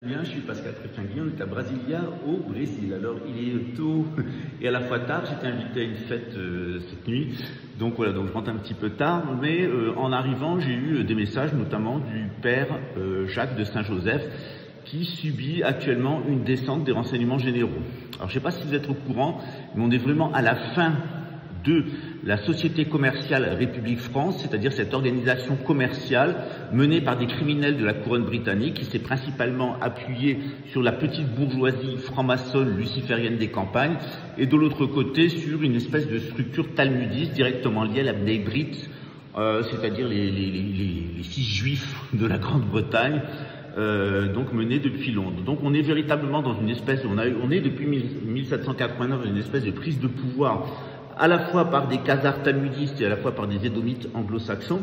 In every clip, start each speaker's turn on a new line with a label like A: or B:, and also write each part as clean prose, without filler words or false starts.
A: Bien, je suis Pascal Tréfinguier, on est à Brasilia au Brésil. Alors il est tôt et à la fois tard, j'étais invité à une fête cette nuit, donc voilà, donc je rentre un petit peu tard, mais en arrivant j'ai eu des messages notamment du père Jacques de Saint-Joseph qui subit actuellement une descente des renseignements généraux. Alors je ne sais pas si vous êtes au courant, mais on est vraiment à la fin de la société commerciale République France, c'est-à-dire cette organisation commerciale menée par des criminels de la couronne britannique qui s'est principalement appuyée sur la petite bourgeoisie franc-maçonne luciférienne des campagnes et de l'autre côté sur une espèce de structure talmudiste directement liée à la Bnei Brit, c'est-à-dire les fils juifs de la Grande-Bretagne, donc menée depuis Londres. Donc on est véritablement dans une espèce, on est depuis 1789 dans une espèce de prise de pouvoir à la fois par des khazars talmudistes et à la fois par des édomites anglo-saxons.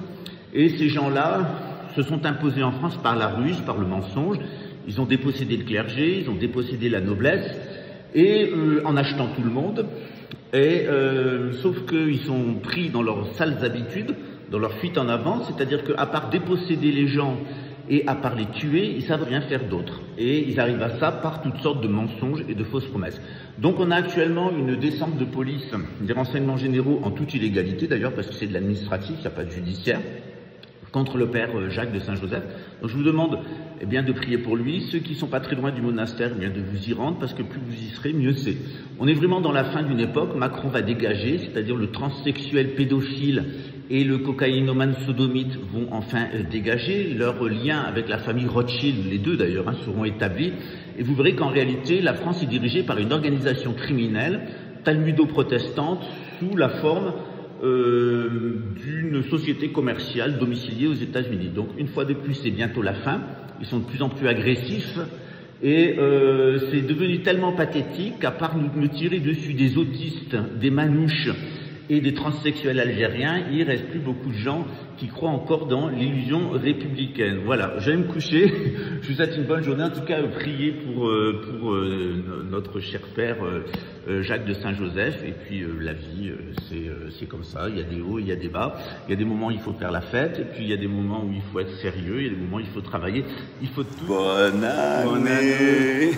A: Et ces gens-là se sont imposés en France par la ruse, par le mensonge. Ils ont dépossédé le clergé, ils ont dépossédé la noblesse, et en achetant tout le monde. Sauf qu'ils sont pris dans leurs sales habitudes, dans leur fuite en avant, c'est-à-dire qu'à part déposséder les gens et à part les tuer, ils savent rien faire d'autre. Et ils arrivent à ça par toutes sortes de mensonges et de fausses promesses. Donc on a actuellement une descente de police des renseignements généraux en toute illégalité, d'ailleurs parce que c'est de l'administratif, il n'y a pas de judiciaire, contre le père Jacques de Saint-Joseph. Donc je vous demande de prier pour lui. Ceux qui ne sont pas très loin du monastère, de vous y rendre, parce que plus vous y serez, mieux c'est. On est vraiment dans la fin d'une époque. Macron va dégager, c'est-à-dire le transsexuel pédophile et le cocaïnomane sodomite vont enfin dégager. Leurs liens avec la famille Rothschild, les deux d'ailleurs, seront établis. Et vous verrez qu'en réalité, la France est dirigée par une organisation criminelle, talmudo-protestante, sous la forme d'une société commerciale domiciliée aux États-Unis. Donc une fois de plus, c'est bientôt la fin. Ils sont de plus en plus agressifs et c'est devenu tellement pathétique qu'à part nous tirer dessus des autistes, des manouches et des transsexuels algériens, il ne reste plus beaucoup de gens qui croient encore dans l'illusion républicaine. Voilà, je vais me coucher. Je vous souhaite une bonne journée. En tout cas, priez pour notre cher père Jacques de Saint-Joseph. Et puis la vie, c'est comme ça. Il y a des hauts, il y a des bas. Il y a des moments où il faut faire la fête. Et puis il y a des moments où il faut être sérieux. Il y a des moments où il faut travailler. Il faut tout.
B: Bonne année.